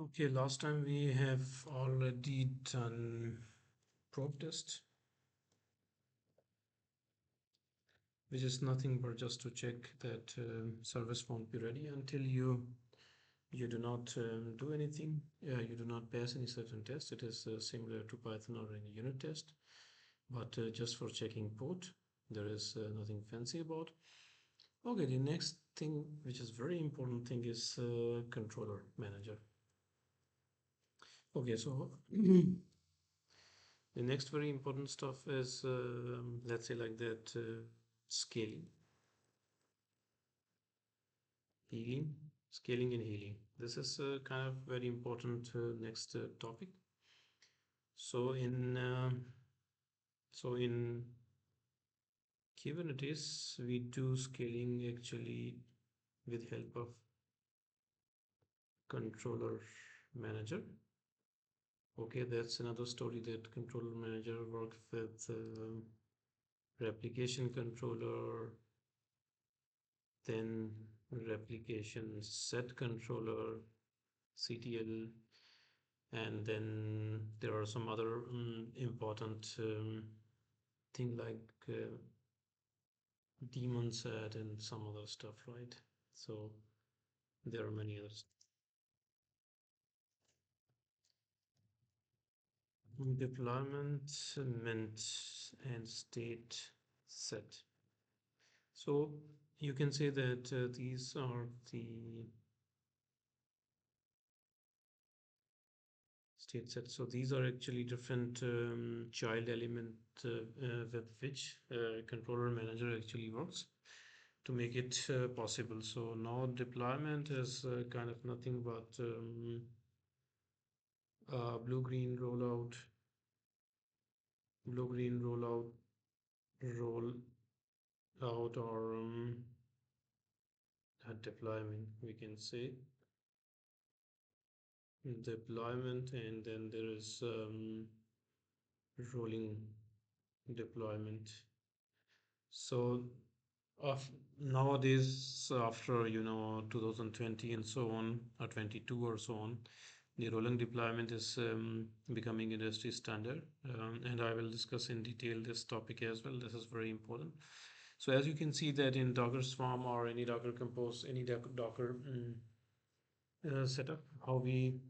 Okay, last time we have already done probe test, which is nothing but just to check that service won't be ready until you do not do anything. You do not pass any certain test. It is similar to Python or any unit test, but just for checking port. There is nothing fancy about. Okay, the next thing, which is very important thing, is controller manager. Okay, so the next very important stuff is, let's say like that, scaling, healing, scaling and healing. This is kind of very important next topic. So in Kubernetes, we do scaling actually with help of controller manager. Okay, that's another story that controller manager works with replication controller, then replication set controller, CTL, and then there are some other important thing like daemon set and some other stuff, right? So there are many others. Deployment, mint, and state set. So you can say that these are the state sets. So these are actually different child element with which controller manager actually works to make it possible. So now deployment is kind of nothing but blue-green roll out, or deployment, we can say deployment, and then there is rolling deployment. So of nowadays, after 2020 and so on, or 22 or so on, the rolling deployment is becoming industry standard, and I will discuss in detail this topic as well. This is very important. So as you can see that in Docker Swarm or any Docker Compose, any Docker setup, how we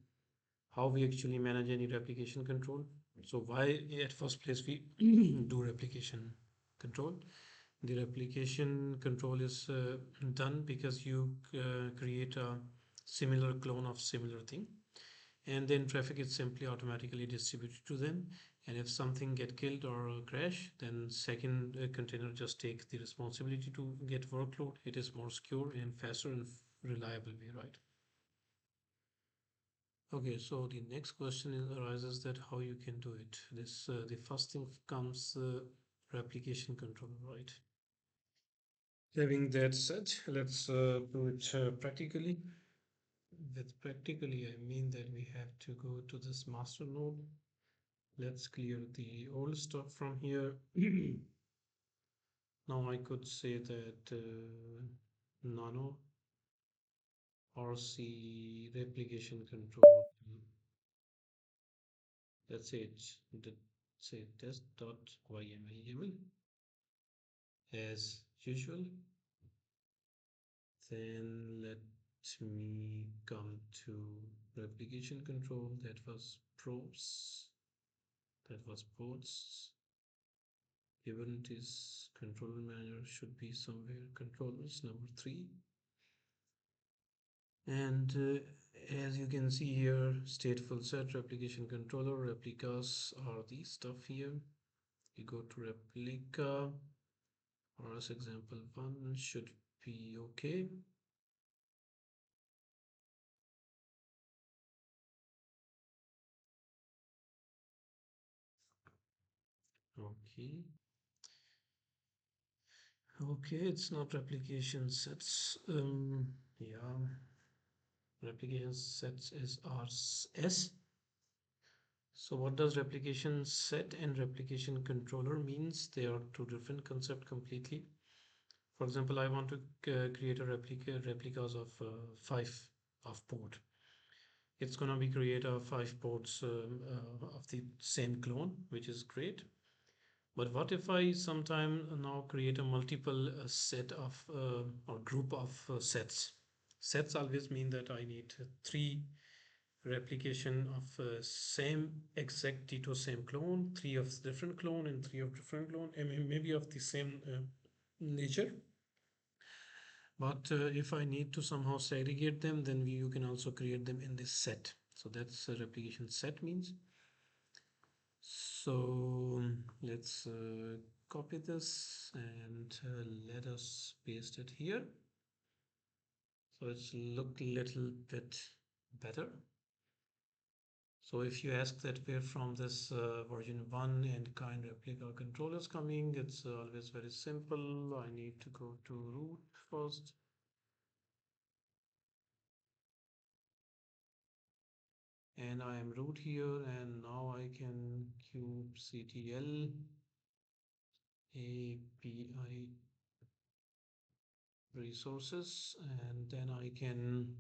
actually manage any replication control. So why at first place we do replication control? The replication control is done because you create a similar clone of similar thing, and then traffic is simply automatically distributed to them. And if something get killed or crash, then second container just takes the responsibility to get workload. It is more secure and faster and reliable way, right? Okay, so the next question arises that how you can do it. This the first thing comes replication control, right? Having that said, let's do it practically. With practically, I mean that we have to go to this master node. Let's clear the old stuff from here. Now I could say that nano RC replication control. Let's say it's say test.yml as usual. Then let me come to replication control. That was probes. That was ports. Kubernetes controller manager should be somewhere. Controllers number 3. And as you can see here, stateful set, replication controller, replicas are the stuff here. You go to replica, or as example 1 should be okay. Okay. Okay, it's not replication sets. Yeah, replication sets is RS. So what does replication set and replication controller means? They are two different concepts completely. For example, I want to create a replicas of 5 of port. It's gonna be create a 5 ports of the same clone, which is great. But what if I sometime now create a multiple set of or group of sets? Sets always mean that I need three replication of same exact Ditto same clone, three of different clone and three of different clone, and maybe of the same nature. But if I need to somehow segregate them, then you can also create them in this set. So that's a replication set means. So let's copy this and let us paste it here. So it's look a little bit better. So if you ask that where from this version 1 and kind replica controller is coming, it's always very simple. I need to go to root first. And I am root here, and now I can kubectl API resources, and then I can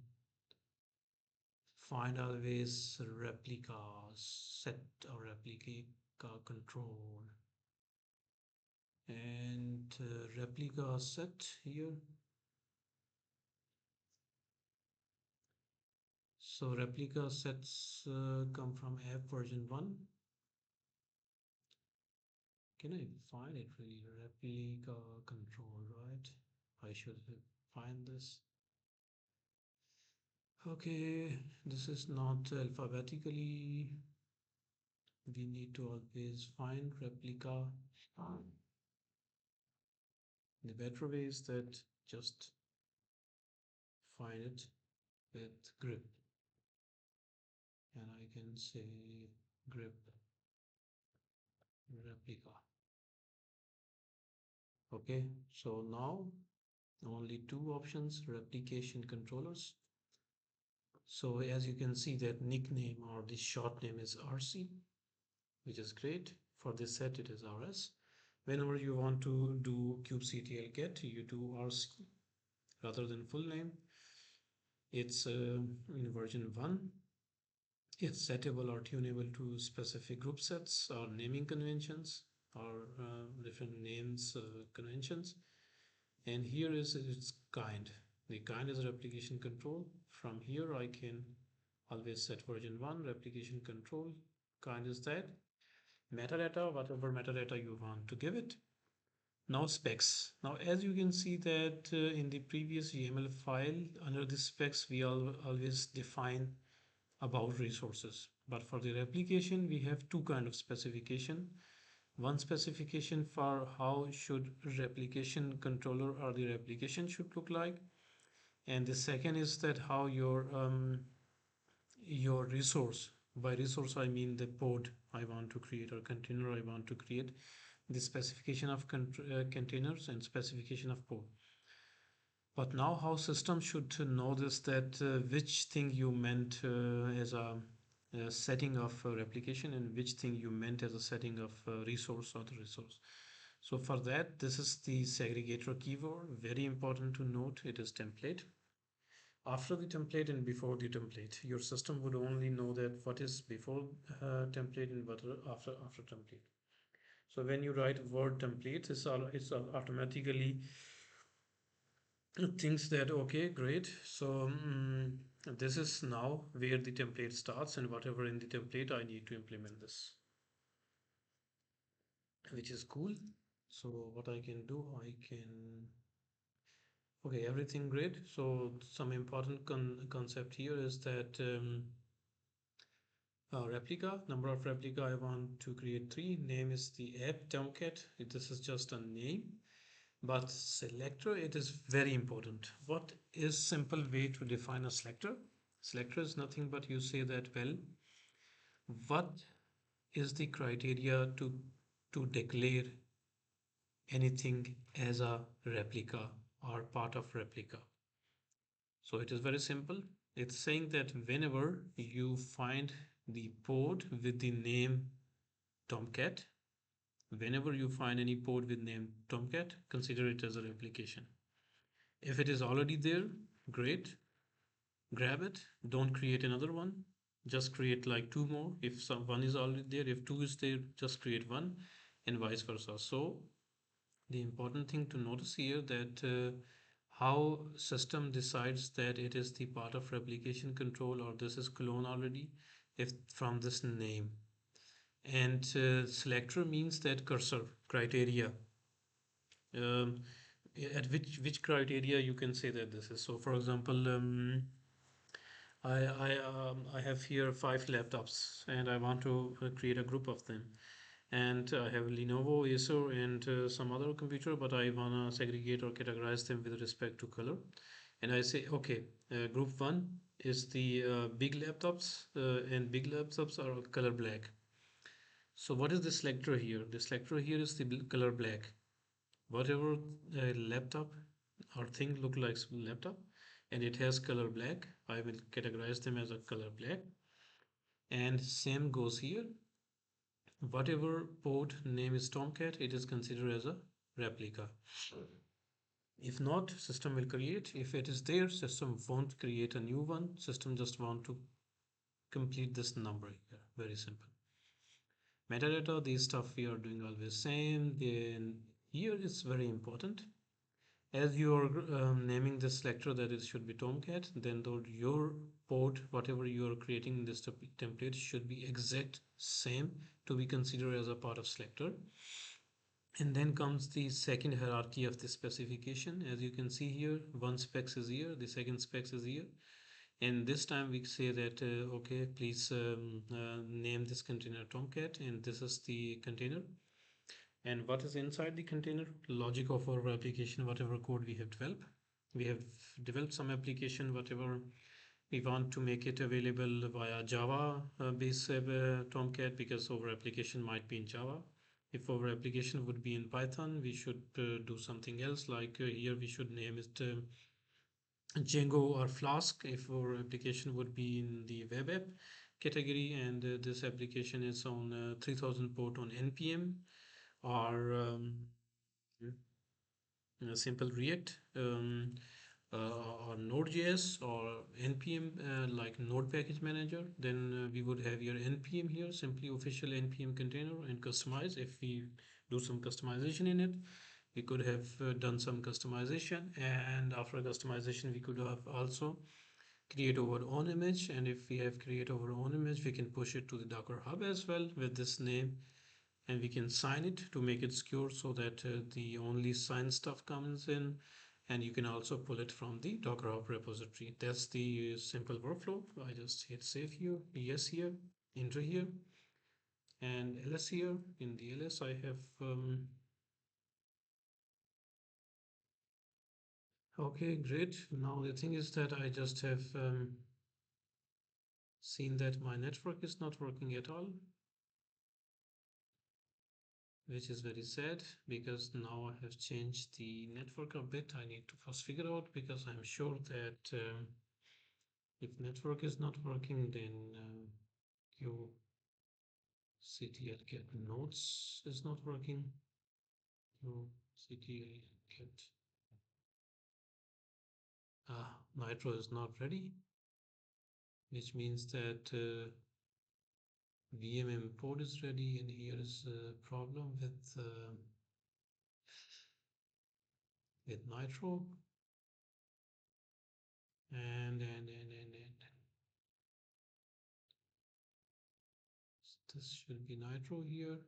find always replica set or replica control and replica set here. So replica sets come from app version 1. Can I find it really? Replica control, right? I should find this. Okay, this is not alphabetically. We need to always find replica. The better way is that just find it with grep, and I can say grep replica. Okay, so now only two options, replication controllers. So as you can see that nickname or the short name is RC, which is great. For this set it is RS. Whenever you want to do kubectl get, you do RC rather than full name. It's in version 1. It's settable or tunable to specific group sets or naming conventions or different names conventions. And here is its kind. The kind is replication control. From here I can always set version 1 replication control. Kind is that. Metadata, whatever metadata you want to give it. Now specs. Now as you can see that in the previous YAML file, under the specs we always define about resources. But for the replication we have two kind of specification. One specification for how should replication controller or the replication should look like. And the second is that how your resource, by resource I mean the pod I want to create or container I want to create, the specification of containers and specification of pod. But now how system should know this, that which thing you meant as a setting of replication and which thing you meant as a setting of resource or the resource. So for that, this is the segregator keyword. Very important to note, it is template. After the template and before the template, your system would only know that what is before template and what after template. So when you write word template, it's automatically thinks that okay, great. So this is now where the template starts, and whatever in the template I need to implement this, which is cool. So what I can do, I can okay, everything great. So some important concept here is that replica, number of replica I want to create 3. Name is the app tomcat. This is just a name. But selector, it is very important. What is simple way to define a selector? Selector is nothing but you say that, well, what is the criteria to declare anything as a replica or part of replica? So it is very simple. It's saying that whenever you find the pod with the name Tomcat, whenever you find any pod with name Tomcat, consider it as a replication. If it is already there, great, grab it, don't create another one. just create like two more. If one is already there, if two is there, just create one, and vice versa. So the important thing to notice here that how system decides that it is the part of replication control or this is clone already, if from this name. And selector means that cursor criteria, um, at which criteria you can say that this is. So for example, I have here 5 laptops and I want to create a group of them. And I have Lenovo, Acer, and some other computer, but I wanna segregate or categorize them with respect to color. And I say, okay, group one is the big laptops, and big laptops are color black. So what is the selector here? The selector here is the color black. Whatever laptop or thing look like laptop and it has color black, I will categorize them as a color black. And same goes here. Whatever port name is Tomcat, it is considered as a replica. If not, system will create. If it is there, system won't create a new one. System just want to complete this number here. Very simple. Metadata, these stuff we are doing always same. Then here is very important. As you are naming this selector that it should be Tomcat, then your port, whatever you are creating in this template should be exact same to be considered as a part of selector. And then comes the second hierarchy of the specification. As you can see here, one specs is here, the second specs is here. And this time we say that, okay, please name this container Tomcat, and this is the container. And what is inside the container? Logic of our application, whatever code we have developed. We have developed some application, whatever we want to make it available via Java based Tomcat, because our application might be in Java. If our application would be in Python, we should do something else. Like here, we should name it Django or Flask. If our application would be in the web app category, and this application is on 3000 port on NPM, or simple React, or Node.js, or npm, like Node Package Manager, then we would have your npm here, simply official npm container, and customize. If we do some customization in it, we could have done some customization, and after customization we could have also create our own image. And if we have create our own image, we can push it to the Docker Hub as well with this name, and we can sign it to make it secure so that the only signed stuff comes in. And you can also pull it from the Docker Hub repository. That's the simple workflow. I just hit save here, yes here, enter here, and ls here. In the ls I have okay, great. Now the thing is that I just have seen that my network is not working at all, which is very sad, because now I have changed the network a bit. I need to first figure out, because I'm sure that if network is not working, then qctl get nodes is not working. qctl get Nitro is not ready, which means that VM import is ready, and here is a problem with Nitro, and this should be Nitro here.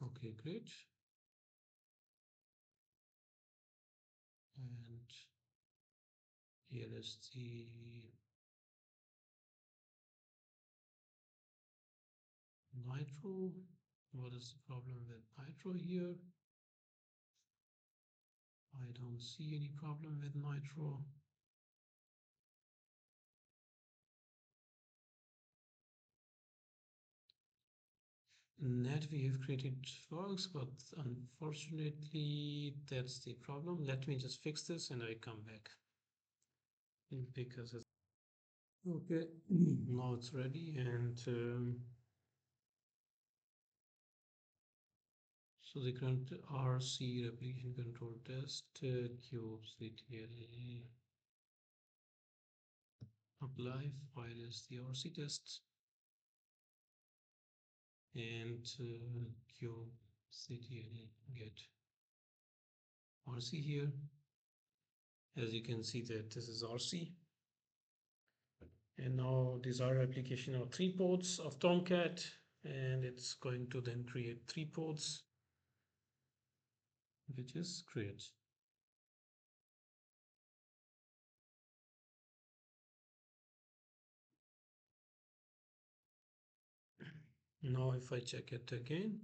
Okay, great. And here is the Nitro. What is the problem with Nitro here? I don't see any problem with Nitro. Net we have created works, but unfortunately that's the problem. Let me just fix this and I come back, because it's okay. Now it's ready, and So the current RC replication control test kubectl apply file is the RC test and kubectl get RC here. As you can see that this is RC. And now desired application are 3 ports of Tomcat, and it's going to then create 3 ports, which is create. Now if I check it again,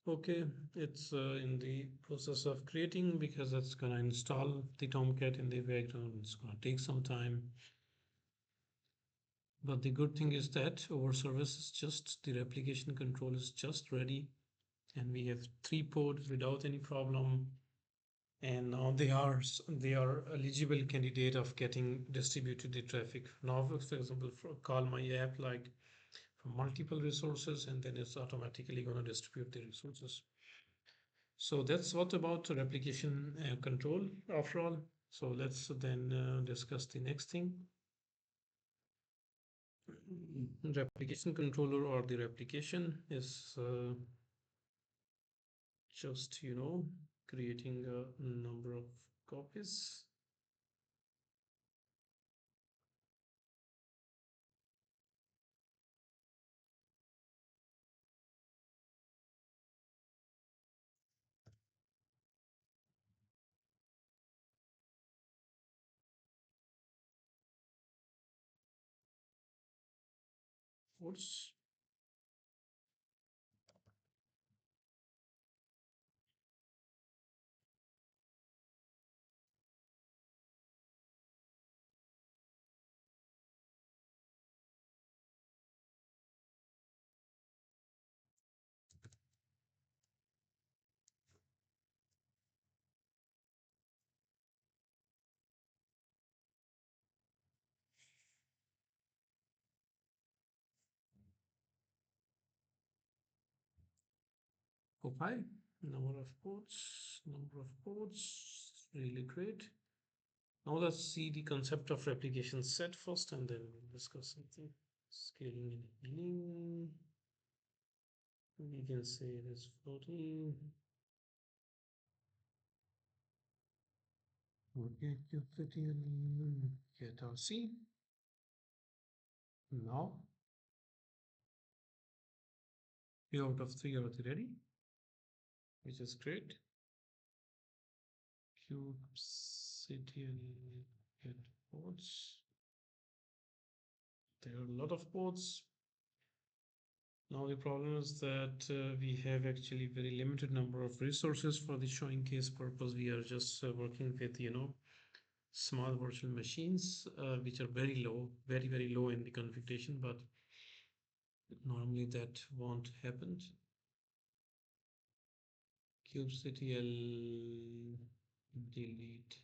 okay, it's in the process of creating because it's gonna install the Tomcat in the background. It's gonna take some time. But the good thing is that our service is just, the replication control is just ready, and we have 3 ports without any problem. And now they are eligible candidate of getting distributed the traffic. Now, for example, call my app like from multiple resources, and then it's automatically going to distribute the resources. So that's what about replication control after all. So let's then discuss the next thing. Replication controller, or the replication, is just creating a number of copies. Ports. Copy, number of ports, really great. Now let's see the concept of replication set first, and then we'll discuss something. Scaling and healing. We can say it is floating. Okay, get RC. Now, 3 out of 3 are ready, which is great. Kubectl get ports. There are a lot of ports. Now the problem is that we have actually very limited number of resources for the showing case purpose. We are just working with small virtual machines which are very low, very low in the configuration, but normally that won't happen. Kubectl delete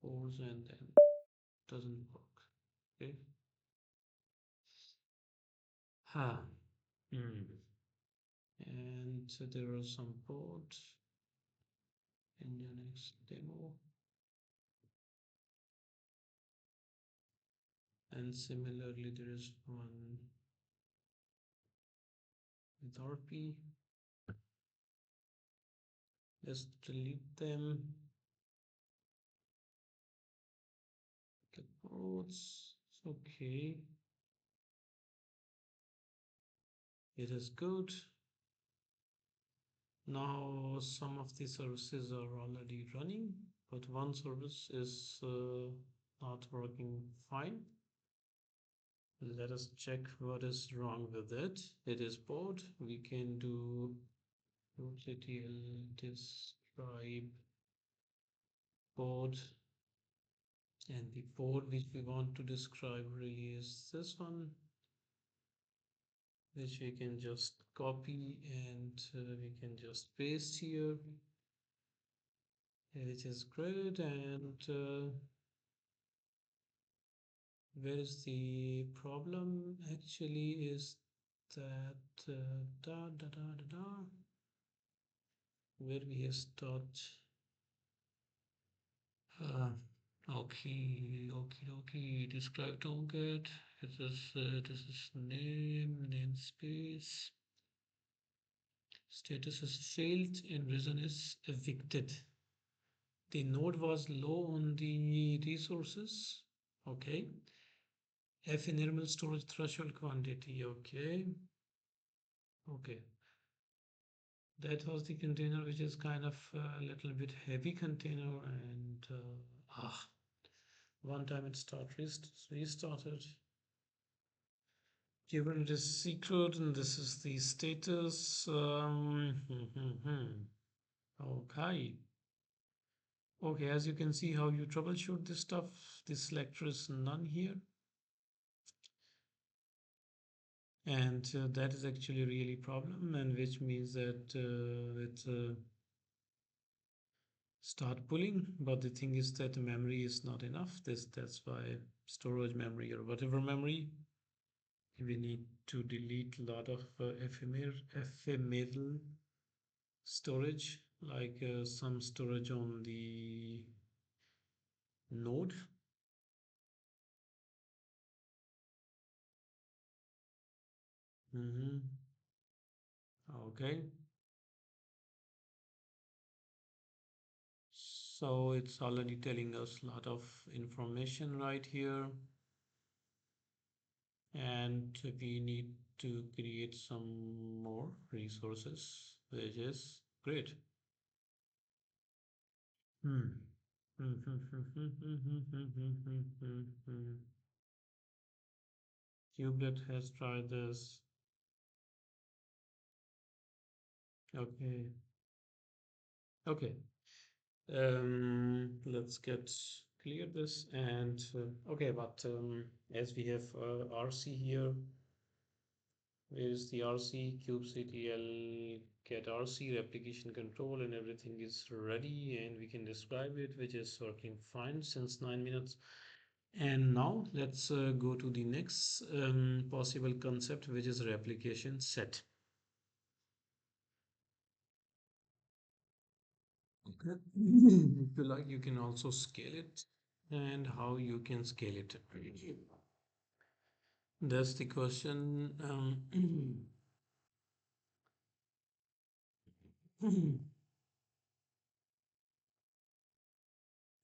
ports, and then doesn't work. Okay. And so there are some ports in your next demo, and similarly there is one with RP. Let's delete them. The ports, okay, it is good. Now some of the services are already running, but one service is not working fine. Let us check what is wrong with it. It is port. We can do kubectl describe port, and the port which we want to describe really is this one, which we can just copy, and we can just paste here, which is great. And where is the problem actually is that where we have start. Uh, okay. Describe target. This is name, namespace. Status is failed and reason is evicted. The node was low on the resources. Okay. F normal storage threshold quantity. Okay. Okay. That was the container, which is kind of a little bit heavy container, and one time it restarted. Kubernetes secret, and this is the status. Okay. Okay, as you can see how you troubleshoot this stuff. This selector is none here. And that is actually really problem, and which means that it start pulling. But the thing is that the memory is not enough. That's why storage memory or whatever memory we need to delete a lot of ephemeral storage, like some storage on the node. Okay, so it's already telling us a lot of information right here, and we need to create some more resources, which is great. Hmm. Kubelet has tried this. Okay. Okay. Let's get clear this, and okay, but as we have RC here, where is the RC kubectl get RC replication control, and everything is ready, and we can describe it, which is working fine since 9 minutes. And now let's go to the next possible concept, which is replication set. Okay. If you like, you can also scale it, and how you can scale it. That's the question.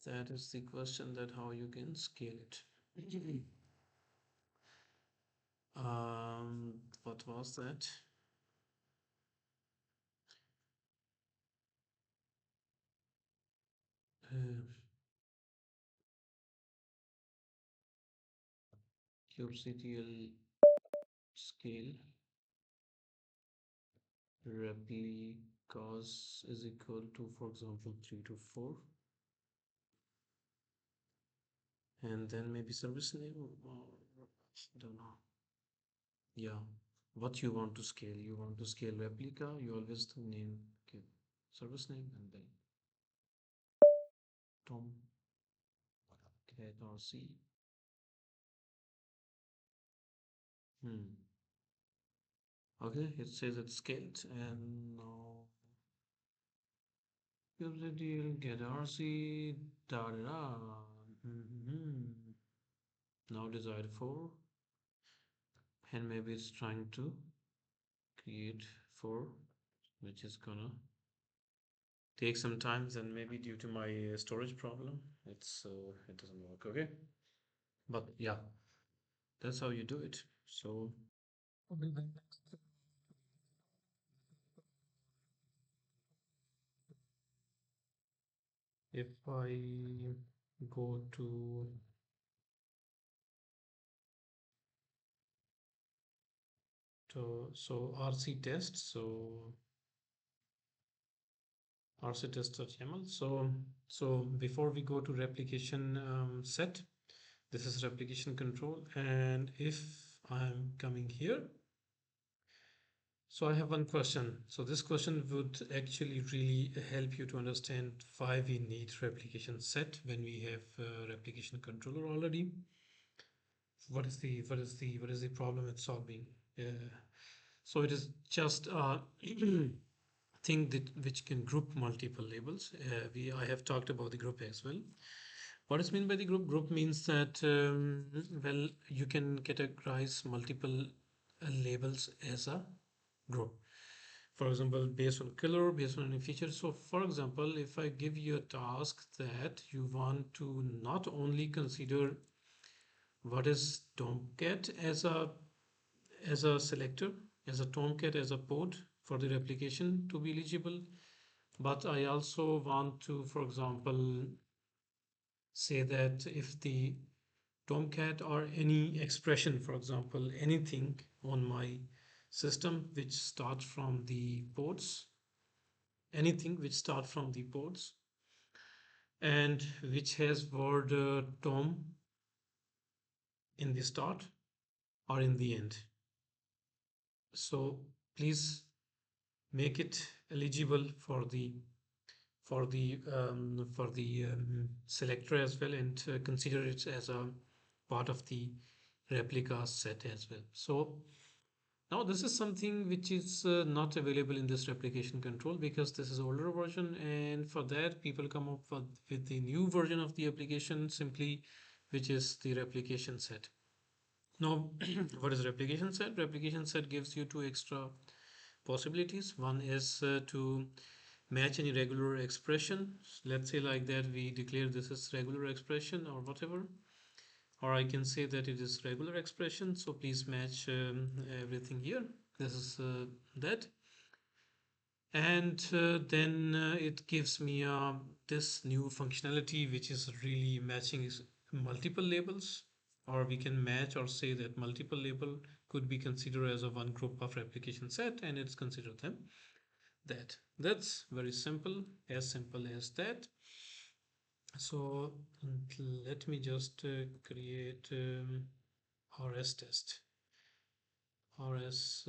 That is the question, that how you can scale it. What was that? Uh, kubectl scale replicas is equal to, for example, 3 to 4, and then maybe service name, or I don't know. Yeah, what you want to scale? You want to scale replica, you always name, okay, service name, and then Tom cat or C. Hmm. Okay, it says it's scaled, and now kubectl get RC da da da. Mhm. Now desired for, and maybe it's trying to create for, which is gonna take some time, and maybe due to my storage problem, it doesn't work. Okay, but yeah, that's how you do it. So if I go to so RC test, so rctest.yaml. So before we go to replication set, this is replication control, and if I'm coming here, so I have one question. So this question would actually really help you to understand why we need replication set when we have replication controller already. What is the problem it's solving? So it is just a thing that which can group multiple labels. I have talked about the group as well. What is meant by the group? Group means that well, you can categorize multiple labels as a group. For example, based on color, based on any feature. So for example, if I give you a task that you want to not only consider what is Tomcat as a selector, as a Tomcat as a port for the replication to be eligible, but I also want to, for example, say that if the Tomcat or any expression, for example, anything on my system which starts from the ports, anything which start from the ports and which has word tom in the start or in the end. So please make it eligible for the selector as well, and consider it as a part of the replica set as well. So now this is something which is not available in this replication control because this is older version, and for that people come up with the new version of the application simply, which is the replication set. Now what is replication set? Replication set gives you two extra possibilities. One is to match any regular expression. Let's say like that we declare this is regular expression or whatever, or I can say that it is regular expression, so please match everything here. This is that, and then it gives me this new functionality which is really matching multiple labels, or we can match or say that multiple label could be considered as a one group of replication set, and it's considered them that's very simple as that. So let me just create rs test rs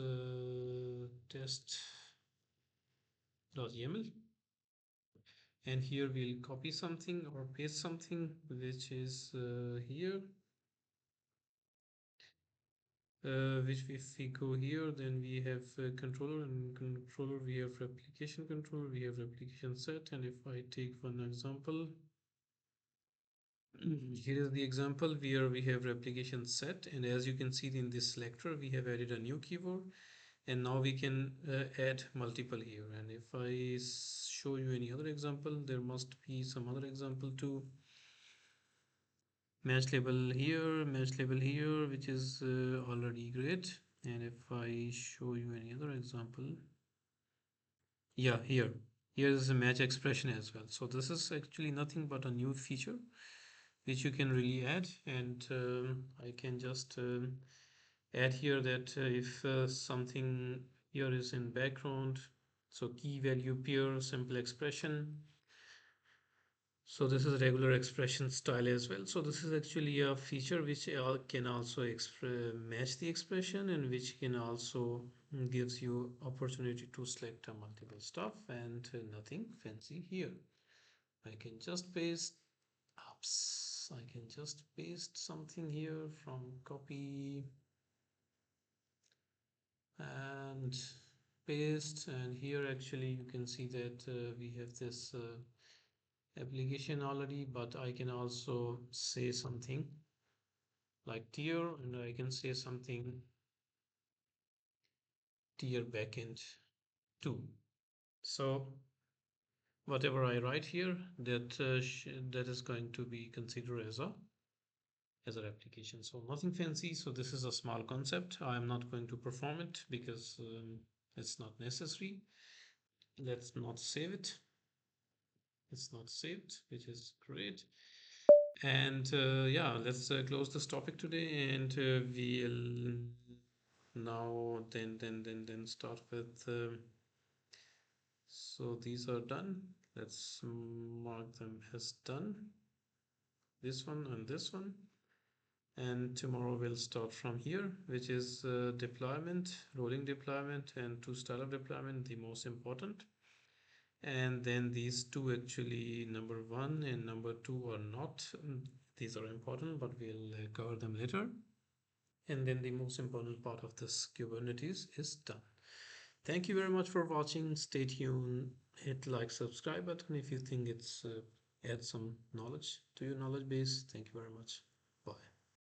test.yaml, and here we'll copy something or paste something which is here, which if we go here, then we have controller, and controller we have replication controller, we have replication set, and if I take one example, here is the example where we have replication set, and as you can see in this selector we have added a new keyword, and now we can add multiple here. And if I show you any other example, there must be some other example too. Match label here, which is already great. And if I show you any other example, yeah, here is a match expression as well. So this is actually nothing but a new feature which you can really add, and I can just add here that if something here is in background, so key value pure simple expression, so this is regular expression style as well. So this is actually a feature which can also match the expression, and which can also gives you opportunity to select a multiple stuff, and nothing fancy here. I can just paste oops, I can just paste something here from copy and paste, and here actually you can see that we have this application already, but I can also say something like tier, and I can say something tier backend 2. So whatever I write here, that is going to be considered as a replication. So nothing fancy. So this is a small concept. I am not going to perform it because it's not necessary. Let's not save it. It's not saved, which is great. And yeah, let's close this topic today, and we'll now then start with. So these are done. Let's mark them as done. This one and this one. And tomorrow we'll start from here, which is deployment, rolling deployment, and two style of deployment, the most important. And then these two, actually number 1 and number 2 are not, these are important, but we'll cover them later. and then the most important part of this Kubernetes is done. Thank you very much for watching. Stay tuned. Hit like, subscribe button if you think it's add some knowledge to your knowledge base. Thank you very much.